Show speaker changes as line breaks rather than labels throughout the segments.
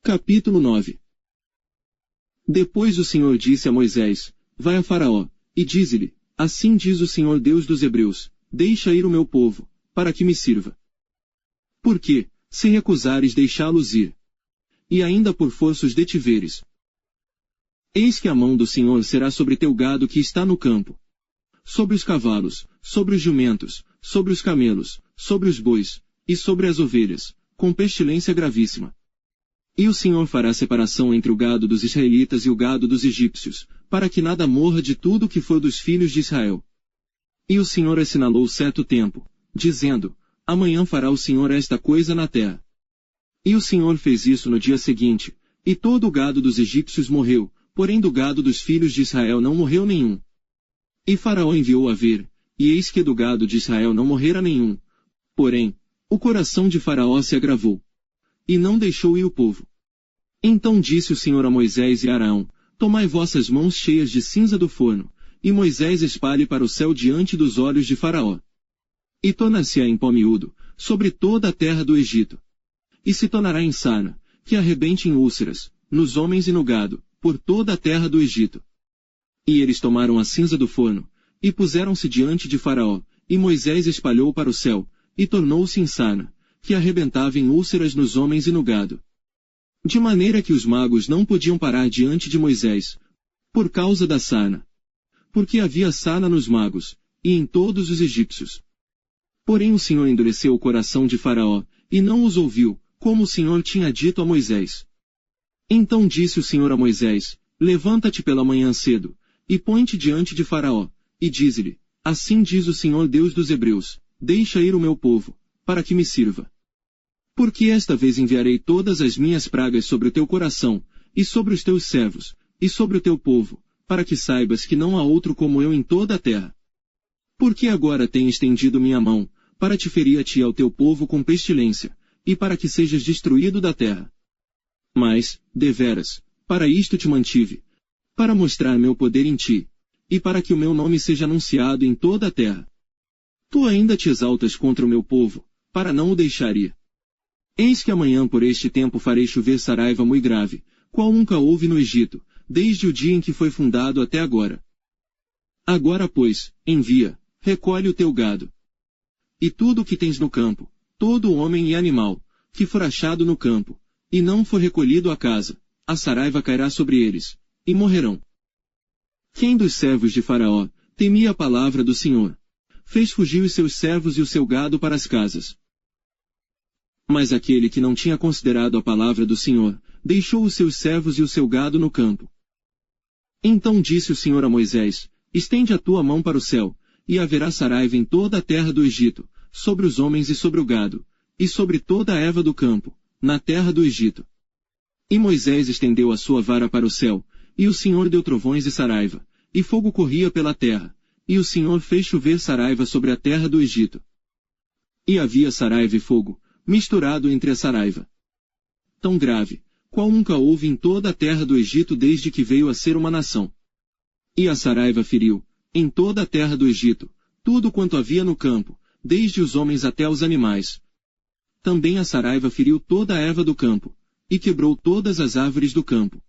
Capítulo 9. Depois o Senhor disse a Moisés: Vai a Faraó, e dize-lhe: Assim diz o Senhor Deus dos Hebreus, deixa ir o meu povo, para que me sirva. Porque, se recusares deixá-los ir, e ainda por força os detiveres, eis que a mão do Senhor será sobre teu gado que está no campo, sobre os cavalos, sobre os jumentos, sobre os camelos, sobre os bois, e sobre as ovelhas, com pestilência gravíssima. E o Senhor fará separação entre o gado dos israelitas e o gado dos egípcios, para que nada morra de tudo que for dos filhos de Israel. E o Senhor assinalou certo tempo, dizendo: Amanhã fará o Senhor esta coisa na terra. E o Senhor fez isso no dia seguinte, e todo o gado dos egípcios morreu, porém do gado dos filhos de Israel não morreu nenhum. E Faraó enviou a ver, e eis que do gado de Israel não morrera nenhum. Porém, o coração de Faraó se agravou, e não deixou ir o povo. Então disse o Senhor a Moisés e a Araão: Tomai vossas mãos cheias de cinza do forno, e Moisés espalhe para o céu diante dos olhos de Faraó. E tornar-se-á em pó miúdo, sobre toda a terra do Egito. E se tornará em sarna, que arrebente em úlceras, nos homens e no gado, por toda a terra do Egito. E eles tomaram a cinza do forno, e puseram-se diante de Faraó, e Moisés espalhou para o céu, e tornou-se em sarna, que arrebentava em úlceras nos homens e no gado. De maneira que os magos não podiam parar diante de Moisés, por causa da sarna. Porque havia sarna nos magos, e em todos os egípcios. Porém o Senhor endureceu o coração de Faraó, e não os ouviu, como o Senhor tinha dito a Moisés. Então disse o Senhor a Moisés: Levanta-te pela manhã cedo, e põe-te diante de Faraó, e dize-lhe: Assim diz o Senhor Deus dos Hebreus, deixa ir o meu povo, para que me sirva. Porque esta vez enviarei todas as minhas pragas sobre o teu coração, e sobre os teus servos, e sobre o teu povo, para que saibas que não há outro como eu em toda a terra. Porque agora tenho estendido minha mão, para te ferir a ti e ao teu povo com pestilência, e para que sejas destruído da terra. Mas, deveras, para isto te mantive, para mostrar meu poder em ti, e para que o meu nome seja anunciado em toda a terra. Tu ainda te exaltas contra o meu povo, para não o deixar ir. Eis que amanhã por este tempo farei chover saraiva muito grave, qual nunca houve no Egito, desde o dia em que foi fundado até agora. Agora, pois, envia, recolhe o teu gado. E tudo o que tens no campo, todo homem e animal, que for achado no campo, e não for recolhido à casa, a saraiva cairá sobre eles, e morrerão. Quem dos servos de Faraó temia a palavra do Senhor, fez fugir os seus servos e o seu gado para as casas. Mas aquele que não tinha considerado a palavra do Senhor, deixou os seus servos e o seu gado no campo. Então disse o Senhor a Moisés: Estende a tua mão para o céu, e haverá saraiva em toda a terra do Egito, sobre os homens e sobre o gado, e sobre toda a erva do campo, na terra do Egito. E Moisés estendeu a sua vara para o céu, e o Senhor deu trovões e saraiva, e fogo corria pela terra, e o Senhor fez chover saraiva sobre a terra do Egito. E havia saraiva e fogo, misturado entre a saraiva. Tão grave, qual nunca houve em toda a terra do Egito desde que veio a ser uma nação. E a saraiva feriu, em toda a terra do Egito, tudo quanto havia no campo, desde os homens até os animais. Também a saraiva feriu toda a erva do campo, e quebrou todas as árvores do campo.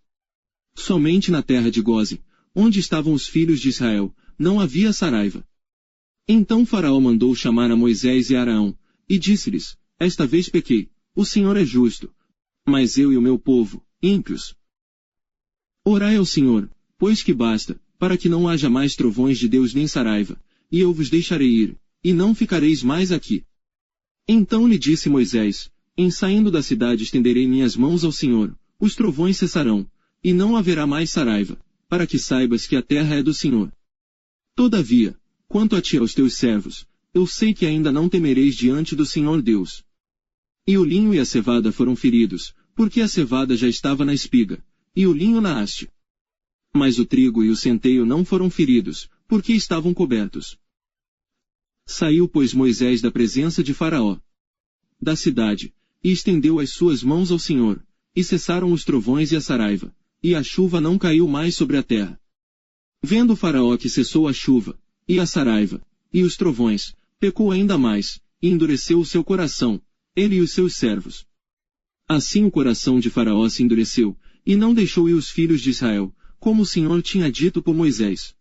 Somente na terra de Gósen, onde estavam os filhos de Israel, não havia saraiva. Então Faraó mandou chamar a Moisés e a Araão, e disse-lhes: Esta vez pequei, o Senhor é justo, mas eu e o meu povo, ímpios. Orai ao Senhor, pois que basta, para que não haja mais trovões de Deus nem saraiva, e eu vos deixarei ir, e não ficareis mais aqui. Então lhe disse Moisés: Em saindo da cidade estenderei minhas mãos ao Senhor, os trovões cessarão, e não haverá mais saraiva, para que saibas que a terra é do Senhor. Todavia, quanto a ti e aos teus servos, eu sei que ainda não temereis diante do Senhor Deus. E o linho e a cevada foram feridos, porque a cevada já estava na espiga, e o linho na haste. Mas o trigo e o centeio não foram feridos, porque estavam cobertos. Saiu, pois, Moisés da presença de Faraó, da cidade, e estendeu as suas mãos ao Senhor, e cessaram os trovões e a saraiva, e a chuva não caiu mais sobre a terra. Vendo Faraó que cessou a chuva, e a saraiva, e os trovões, pecou ainda mais, e endureceu o seu coração, ele e os seus servos. Assim o coração de Faraó se endureceu, e não deixou ir os filhos de Israel, como o Senhor tinha dito por Moisés.